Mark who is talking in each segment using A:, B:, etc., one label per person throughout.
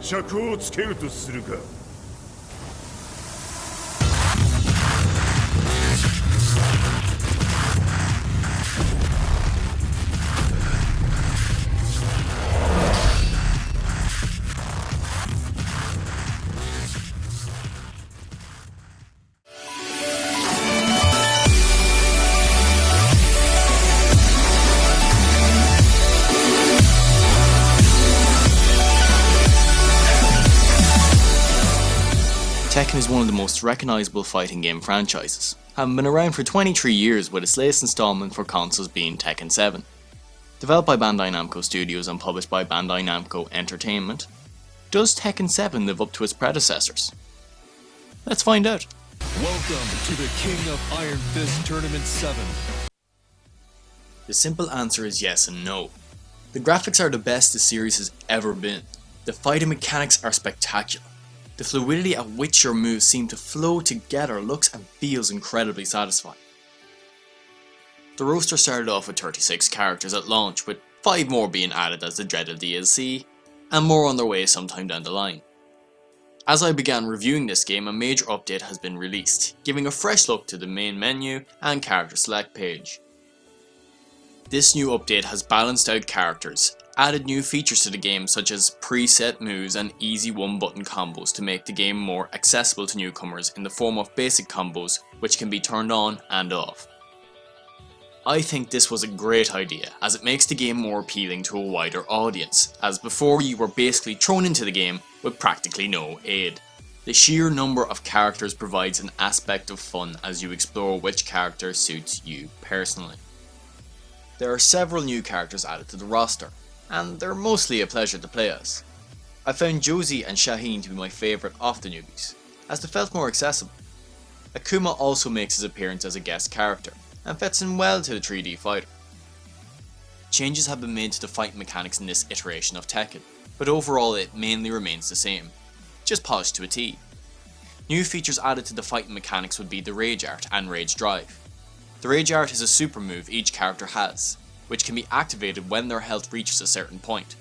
A: 尺をつけるとするか。
B: Tekken is one of the most recognisable fighting game franchises, having been around for 23 years with its latest installment for consoles being Tekken 7. Developed by Bandai Namco Studios and published by Bandai Namco Entertainment, does Tekken 7 live up to its predecessors? Let's find out.
C: Welcome to the King of Iron Fist Tournament 7.
B: The simple answer is yes and no. The graphics are the best the series has ever been. The fighting mechanics are spectacular. The fluidity at which your moves seem to flow together looks and feels incredibly satisfying. The roster started off with 36 characters at launch, with 5 more being added as the dreaded DLC, and more on their way sometime down the line. As I began reviewing this game, a major update has been released, giving a fresh look to the main menu and character select page. This new update has balanced out characters, added new features to the game such as preset moves and easy one-button combos to make the game more accessible to newcomers in the form of basic combos which can be turned on and off. I think this was a great idea, as it makes the game more appealing to a wider audience, as before you were basically thrown into the game with practically no aid. The sheer number of characters provides an aspect of fun as you explore which character suits you personally. There are several new characters added to the roster, and they're mostly a pleasure to play as. I found Josie and Shaheen to be my favourite of the newbies, as they felt more accessible. Akuma also makes his appearance as a guest character, and fits in well to the 3D fighter. Changes have been made to the fighting mechanics in this iteration of Tekken, but overall it mainly remains the same, just polished to a T. New features added to the fighting mechanics would be the Rage Art and Rage Drive. The Rage Art is a super move each character has, which can be activated when their health reaches a certain point.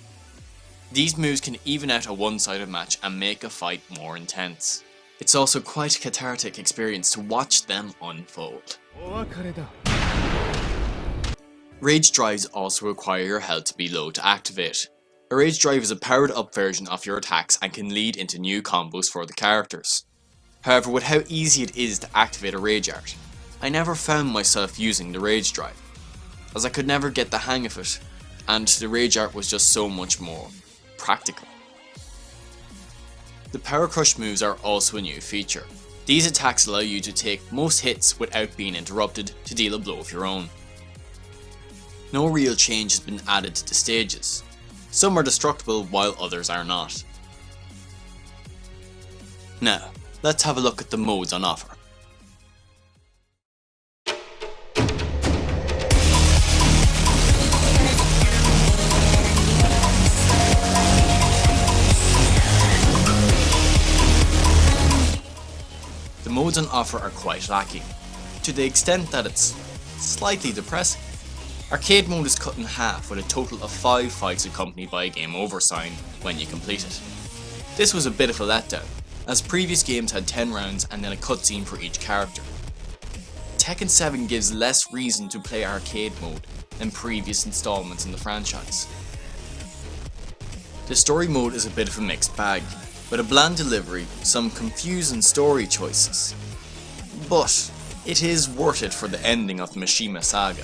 B: These moves can even out a one-sided match and make a fight more intense. It's also quite a cathartic experience to watch them unfold. Rage Drives also require your health to be low to activate. A Rage Drive is a powered up version of your attacks and can lead into new combos for the characters. However, with how easy it is to activate a Rage Art, I never found myself using the Rage Drive, as I could never get the hang of it, and the Rage Art was just so much more practical. The Power Crush moves are also a new feature. These attacks allow you to take most hits without being interrupted to deal a blow of your own. No real change has been added to the stages. Some are destructible while others are not. Now, let's have a look at the modes on offer. The modes on offer are quite lacking, to the extent that it's slightly depressing. Arcade mode is cut in half with a total of 5 fights accompanied by a game over sign when you complete it. This was a bit of a letdown, as previous games had 10 rounds and then a cutscene for each character. Tekken 7 gives less reason to play arcade mode than previous installments in the franchise. The story mode is a bit of a mixed bag, with a bland delivery, some confusing story choices. But it is worth it for the ending of the Mishima saga.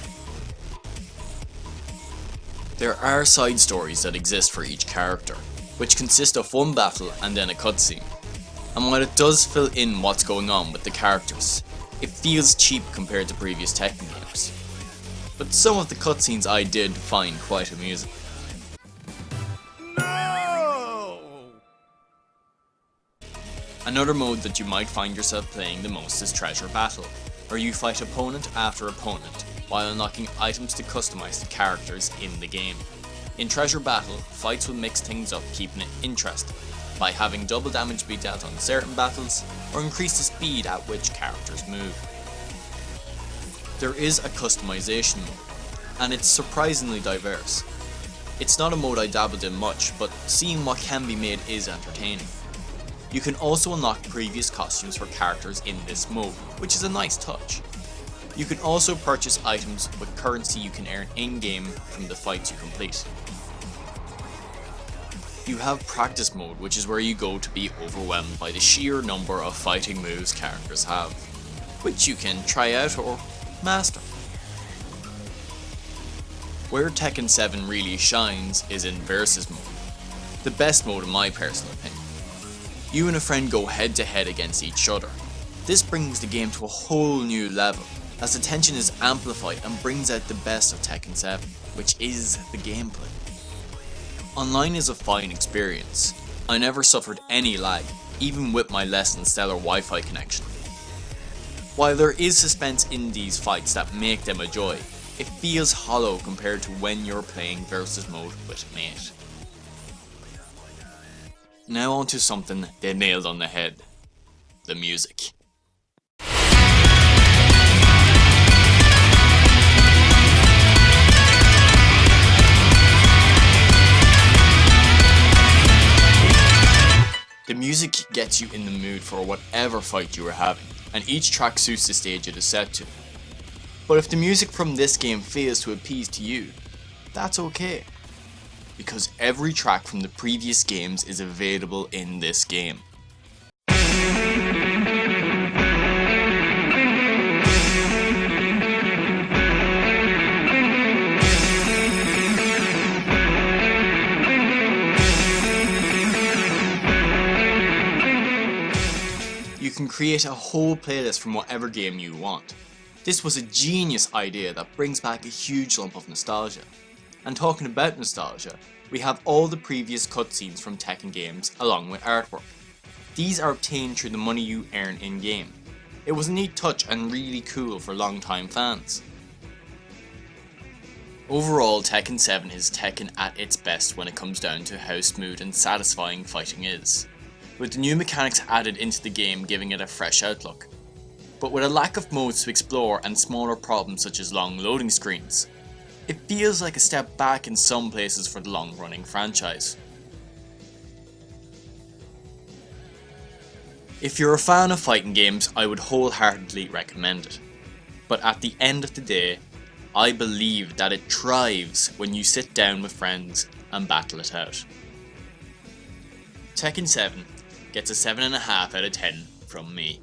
B: There are side stories that exist for each character, which consist of one battle and then a cutscene. And while it does fill in what's going on with the characters, it feels cheap compared to previous Tekken games. But some of the cutscenes I did find quite amusing. Another mode that you might find yourself playing the most is Treasure Battle, where you fight opponent after opponent while unlocking items to customize the characters in the game. In Treasure Battle, fights will mix things up, keeping it interesting by having double damage be dealt on certain battles or increase the speed at which characters move. There is a customization mode, and it's surprisingly diverse. It's not a mode I dabbled in much, but seeing what can be made is entertaining. You can also unlock previous costumes for characters in this mode, which is a nice touch. You can also purchase items with currency you can earn in-game from the fights you complete. You have practice mode, which is where you go to be overwhelmed by the sheer number of fighting moves characters have, which you can try out or master. Where Tekken 7 really shines is in versus mode, the best mode in my personal opinion. You and a friend go head to head against each other. This brings the game to a whole new level, as the tension is amplified and brings out the best of Tekken 7, which is the gameplay. Online is a fine experience. I never suffered any lag, even with my less than stellar Wi-Fi connection. While there is suspense in these fights that make them a joy, it feels hollow compared to when you're playing versus mode with a mate. Now on to something they nailed on the head: the music. The music gets you in the mood for whatever fight you are having, and each track suits the stage it is set to. But if the music from this game fails to appease to you, that's okay, because every track from the previous games is available in this game. You can create a whole playlist from whatever game you want. This was a genius idea that brings back a huge lump of nostalgia. And talking about nostalgia, we have all the previous cutscenes from Tekken games along with artwork. These are obtained through the money you earn in game. It was a neat touch and really cool for long-time fans. Overall, Tekken 7 is Tekken at its best when it comes down to how smooth and satisfying fighting is, with the new mechanics added into the game giving it a fresh outlook. But with a lack of modes to explore and smaller problems such as long loading screens, it feels like a step back in some places for the long-running franchise. If you're a fan of fighting games, I would wholeheartedly recommend it. But at the end of the day, I believe that it thrives when you sit down with friends and battle it out. Tekken 7 gets a 7.5 out of 10 from me.